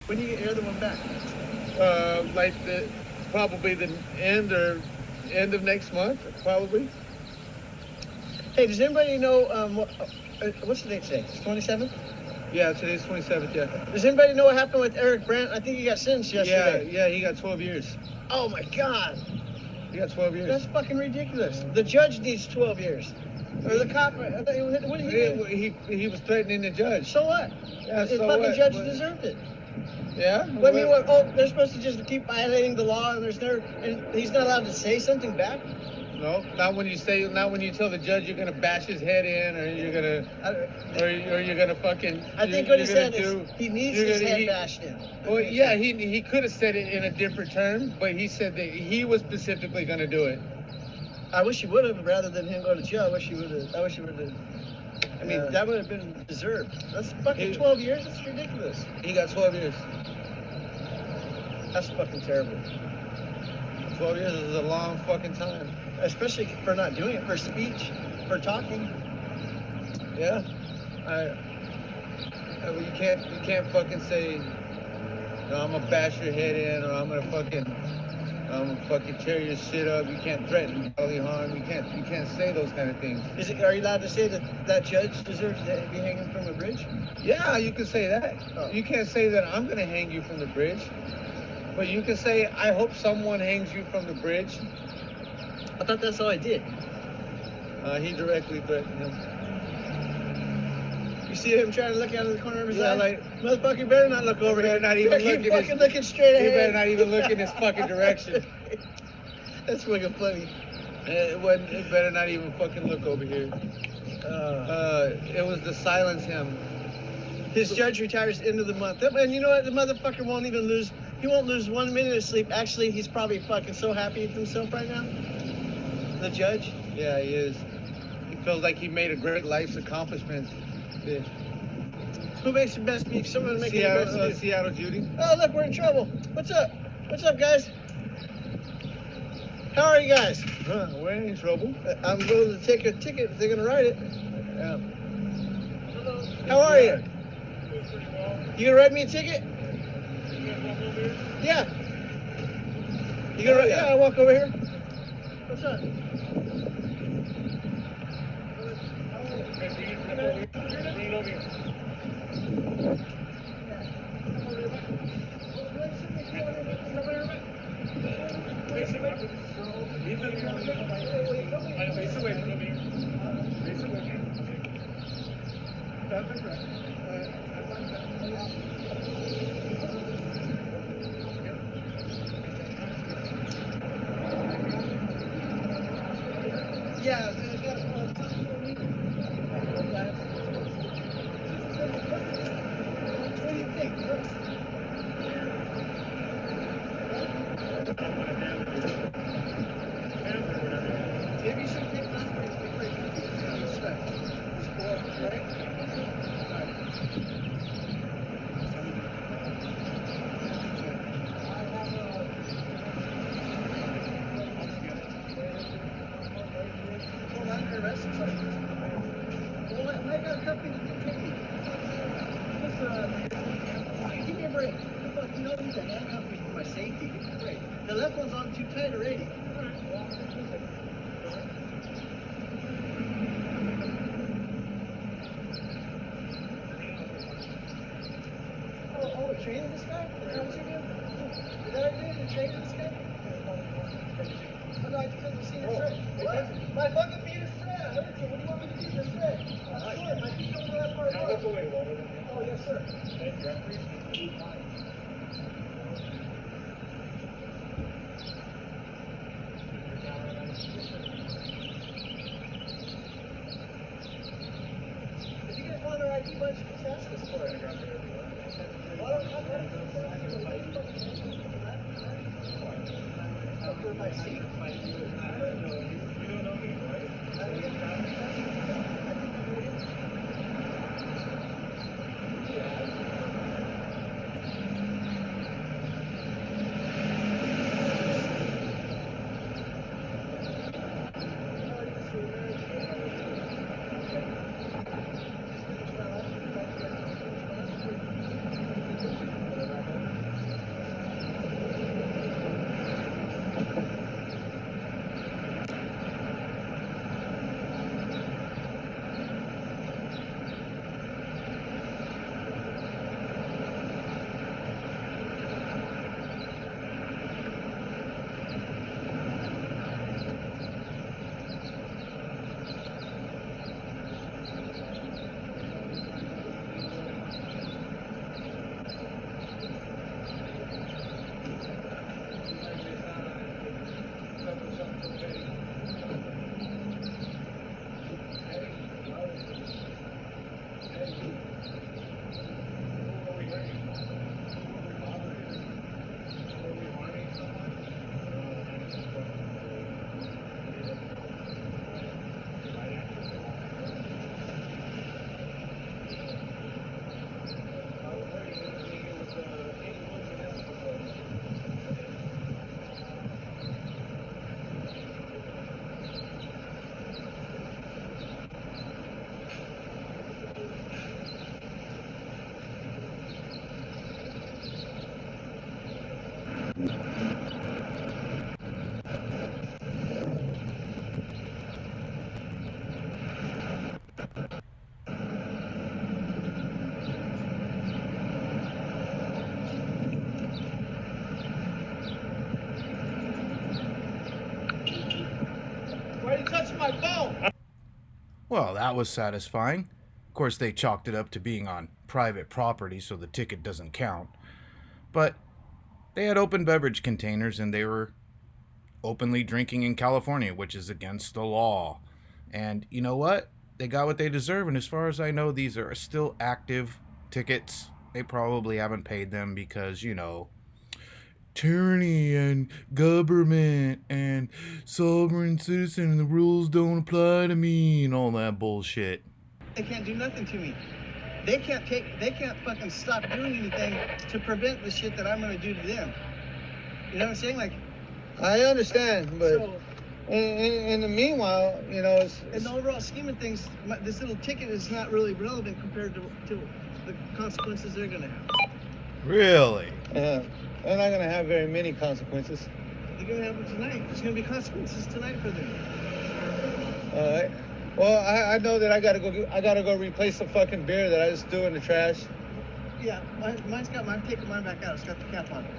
When do you get your other one back? Like probably the end of next month, probably. Hey, does anybody know what's the date today? It's 27th? Yeah, today's 27th. Yeah. Does anybody know what happened with Eric Brandt? I think he got sentenced yesterday. Yeah, he got 12 years. Oh my God. He got 12 years. That's fucking ridiculous. The judge needs 12 years. Or the cop. What did he do? He was threatening the judge. So what? Yeah, the so fucking what? judge deserved it. Yeah. But I mean, what? Oh, they're supposed to just keep violating the law, and he's not allowed to say something back. No, not when you tell the judge you're gonna bash his head in, or you're gonna fucking. I think what he said is he needs his head bashed in. Well, yeah, he could have said it in a different term, but he said that he was specifically gonna do it. I wish he would have, rather than him go to jail. I wish he would have. I mean, that would have been deserved. That's fucking 12 years. That's ridiculous. He got 12 years. That's fucking terrible. 12 years is a long fucking time. Especially for not doing it, for speech, for talking. Yeah. You can't fucking say, no, I'm gonna bash your head in, or I'm gonna fucking tear your shit up. You can't threaten bodily harm. You can't say those kind of things. Are you allowed to say that judge deserves to be hanging from a bridge? Yeah, you can say that. Oh. You can't say that I'm gonna hang you from the bridge, but you can say I hope someone hangs you from the bridge. I thought that's all I did. He directly threatened him. You see him trying to look out of the corner of his eye? Like, motherfucker, you better not look over here. Not even looking straight ahead. You better not even look in his fucking direction. That's fucking funny. It better not even fucking look over here. It was to silence him. His judge retires end of the month. And you know what? The motherfucker won't even lose. He won't lose 1 minute of sleep. Actually, he's probably fucking so happy with himself right now. The judge? Yeah, he is. He feels like he made a great life's accomplishment. Yeah. Who makes the best beef? Someone to make the best beef. Seattle Judy. Oh, look, we're in trouble. What's up? What's up, guys? How are you guys? We're in trouble. I'm willing to take a ticket if they're going to write it. Yeah. How are you? You going to write me a ticket? Yeah. You going to? Yeah, I'll walk over here. What's up? Yeah. What do you think? Maybe you should take it off before you sweat. Just go up, right? Well, I got a company to take me. Give me a break. You don't need to handcuff me for my safety. Give me a break. The left one's on too tight already. Oh, training this guy? Is that what you're doing? Is that what you're doing? You're training this guy? Oh, no, I just haven't seen it straight. What? My fucking feet are straight. What do you want me to do? They're straight. Sure, my feet don't go that far apart. Oh, yes, sir. If you guys want our ID bunch, just ask us for it. For my seat. Why are you touching my phone? Well, that was satisfying. Of course, they chalked it up to being on private property, so the ticket doesn't count. But they had open beverage containers, and they were openly drinking in California, which is against the law. And you know what? They got what they deserve, and as far as I know, these are still active tickets. They probably haven't paid them because, you know, tyranny and government and sovereign citizen and the rules don't apply to me and all that bullshit. They can't do nothing to me. They can't fucking stop doing anything to prevent the shit that I'm gonna do to them. You know what I'm saying? Like, I understand, but so, in the meanwhile, you know, in the overall scheme of things, this little ticket is not really relevant compared to the consequences they're gonna have. Really? yeah, they're not gonna have very many consequences. They're gonna have them tonight. There's gonna be consequences tonight for them. All right. Well, I know that I gotta go replace the fucking beer that I just threw in the trash. Yeah, I'm taking mine back out. It's got the cap on it.